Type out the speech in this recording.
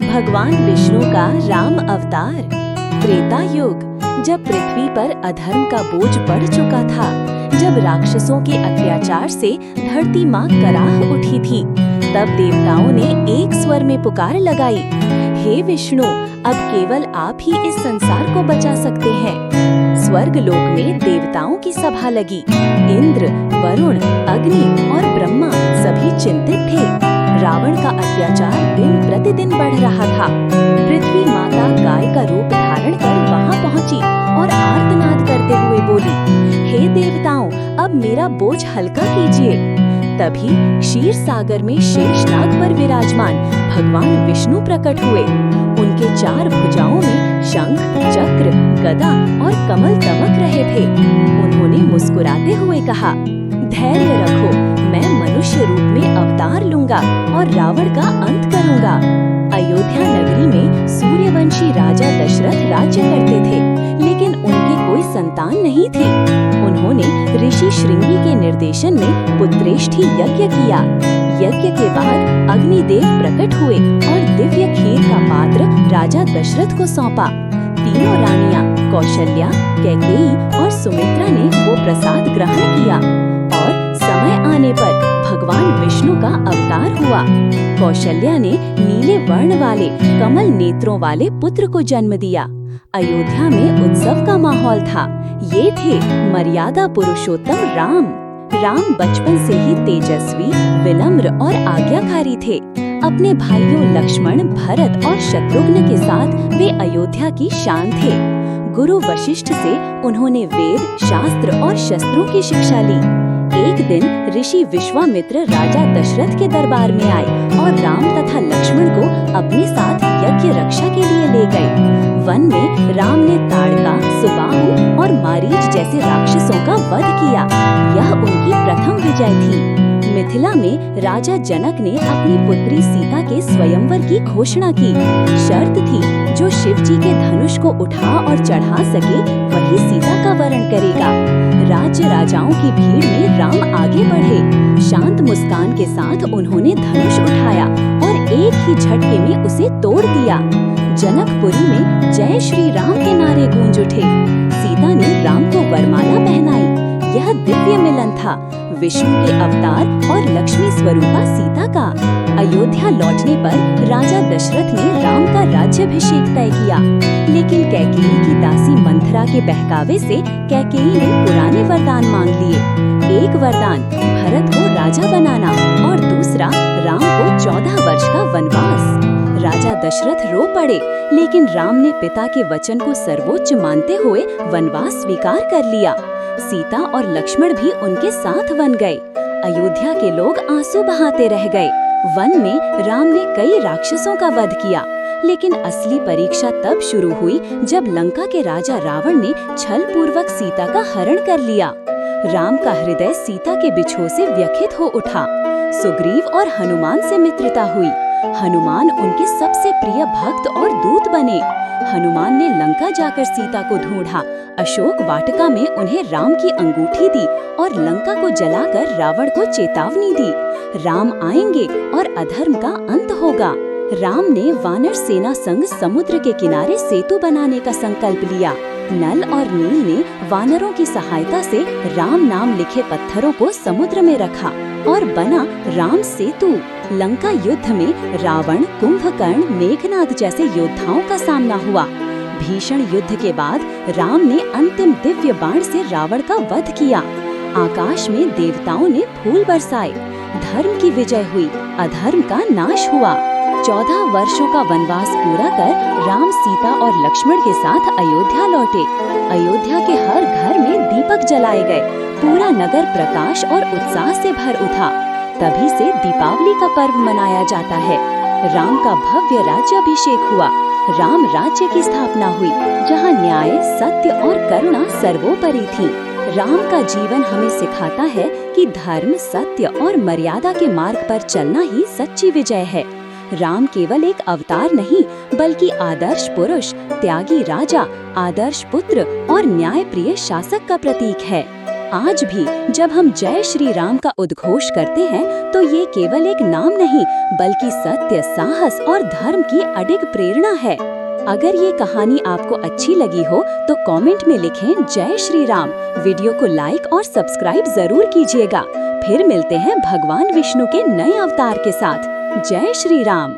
भगवान विष्णु का राम अवतार। त्रेता युग, जब पृथ्वी पर अधर्म का बोझ बढ़ चुका था, जब राक्षसों के अत्याचार से धरती माँ कराह उठी थी, तब देवताओं ने एक स्वर में पुकार लगाई, हे विष्णु, अब केवल आप ही इस संसार को बचा सकते हैं। स्वर्ग लोक में देवताओं की सभा लगी। इंद्र, वरुण, अग्नि और ब्रह्मा सभी चिंतित थे। रावण का अत्याचार दिन प्रतिदिन बढ़ रहा था। पृथ्वी माता गाय का रूप धारण कर वहां पहुंची और आर्तनाद करते हुए बोली, हे देवताओं, अब मेरा बोझ हल्का कीजिए। तभी क्षीर सागर में शेषनाग पर विराजमान भगवान विष्णु प्रकट हुए। उनके चार भुजाओं में शंख, चक्र, गदा और कमल दमक रहे थे। उन्होंने मुस्कुराते हुए कहा, धैर्य रखो, मैं मनुष्य रूप में अवतार लूंगा और रावण का अंत करूंगा। अयोध्या नगरी में सूर्यवंशी राजा दशरथ राज्य करते थे, लेकिन उनकी कोई संतान नहीं थी। उन्होंने ऋषि श्रृंगी के निर्देशन में पुत्रेष्ठी यज्ञ किया। यज्ञ के बाद अग्निदेव प्रकट हुए और दिव्य खीर का पात्र राजा दशरथ को सौंपा। तीनों रानियां कौशल्या, कैकेयी और सुमित्रा ने वो प्रसाद ग्रहण किया और समय आने पर भगवान विष्णु का अवतार हुआ। कौशल्या ने नीले वर्ण वाले कमल नेत्रों वाले पुत्र को जन्म दिया। अयोध्या में उत्सव का माहौल था। ये थे मर्यादा पुरुषोत्तम राम। राम बचपन से ही तेजस्वी, विनम्र और आज्ञाकारी थे। अपने भाइयों लक्ष्मण, भरत और शत्रुघ्न के साथ वे अयोध्या की शान थे। गुरु वशिष्ठ से उन्होंने वेद, शास्त्र और शस्त्रों की शिक्षा ली। एक दिन ऋषि विश्वामित्र राजा दशरथ के दरबार में आए और राम तथा लक्ष्मण को अपने साथ यज्ञ रक्षा के लिए ले गए। वन में राम ने ताड़का, सुबाहु और मारीच जैसे राक्षसों का वध किया। यह उनकी प्रथम विजय थी। मिथिला में राजा जनक ने अपनी पुत्री सीता के स्वयंवर की घोषणा की। शर्त थी, जो शिव जी के धनुष को उठा और चढ़ा सके वही सीता का वरण करेगा। राज्य राजाओं की भीड़ में राम आगे बढ़े। शांत मुस्कान के साथ उन्होंने धनुष उठाया और एक ही झटके में उसे तोड़ दिया। जनकपुरी में जय श्री राम के नारे गूंज उठे। सीता ने राम को वरमाला पहनाई। यह दिव्य मिलन था, विष्णु के अवतार और लक्ष्मी स्वरूपा सीता का। अयोध्या लौटने पर राजा दशरथ ने राम का राज्याभिषेक तय किया, लेकिन कैकेयी की दासी मंथरा के बहकावे से कैकेयी ने पुराने वरदान मांग लिए। एक वरदान भरत को राजा बनाना और दूसरा राम को 14 वर्ष का वनवास। राजा दशरथ रो पड़े, लेकिन राम ने पिता के वचन को सर्वोच्च मानते हुए वनवास स्वीकार कर लिया। सीता और लक्ष्मण भी उनके साथ वन गए। अयोध्या के लोग आंसू बहाते रह गए। वन में राम ने कई राक्षसों का वध किया, लेकिन असली परीक्षा तब शुरू हुई जब लंका के राजा रावण ने छल पूर्वक सीता का हरण कर लिया। राम का हृदय सीता के बिछोह से व्यथित हो उठा। सुग्रीव और हनुमान से मित्रता हुई। हनुमान उनके सबसे प्रिय भक्त और दूत बने। हनुमान ने लंका जाकर सीता को ढूंढा। अशोक वाटिका में उन्हें राम की अंगूठी दी और लंका को जलाकर रावण को चेतावनी दी, राम आएंगे और अधर्म का अंत होगा। राम ने वानर सेना संग समुद्र के किनारे सेतु बनाने का संकल्प लिया। नल और नील ने वानरों की सहायता से राम नाम लिखे पत्थरों को समुद्र में रखा और बना राम सेतु। लंका युद्ध में रावण, कुंभकर्ण, मेघनाद जैसे योद्धाओं का सामना हुआ। भीषण युद्ध के बाद राम ने अंतिम दिव्य बाण से रावण का वध किया। आकाश में देवताओं ने फूल बरसाए। धर्म की विजय हुई, अधर्म का नाश हुआ। 14 वर्षों का वनवास पूरा कर राम, सीता और लक्ष्मण के साथ अयोध्या लौटे। अयोध्या के हर घर में दीपक जलाए गए। पूरा नगर प्रकाश और उत्साह से भर उठा। तभी से दीपावली का पर्व मनाया जाता है। राम का भव्य राज्याभिषेक हुआ। राम राज्य की स्थापना हुई, जहाँ न्याय, सत्य और करुणा सर्वोपरि थी। राम का जीवन हमें सिखाता है कि धर्म, सत्य और मर्यादा के मार्ग पर चलना ही सच्ची विजय है। राम केवल एक अवतार नहीं, बल्कि आदर्श पुरुष, त्यागी राजा, आदर्श पुत्र और न्याय प्रिय शासक का प्रतीक है। आज भी जब हम जय श्री राम का उद्घोष करते हैं तो ये केवल एक नाम नहीं बल्कि सत्य, साहस और धर्म की अडिग प्रेरणा है। अगर ये कहानी आपको अच्छी लगी हो तो कमेंट में लिखें जय श्री राम। वीडियो को लाइक और सब्सक्राइब जरूर कीजिएगा। फिर मिलते हैं भगवान विष्णु के नए अवतार के साथ। जय श्री राम।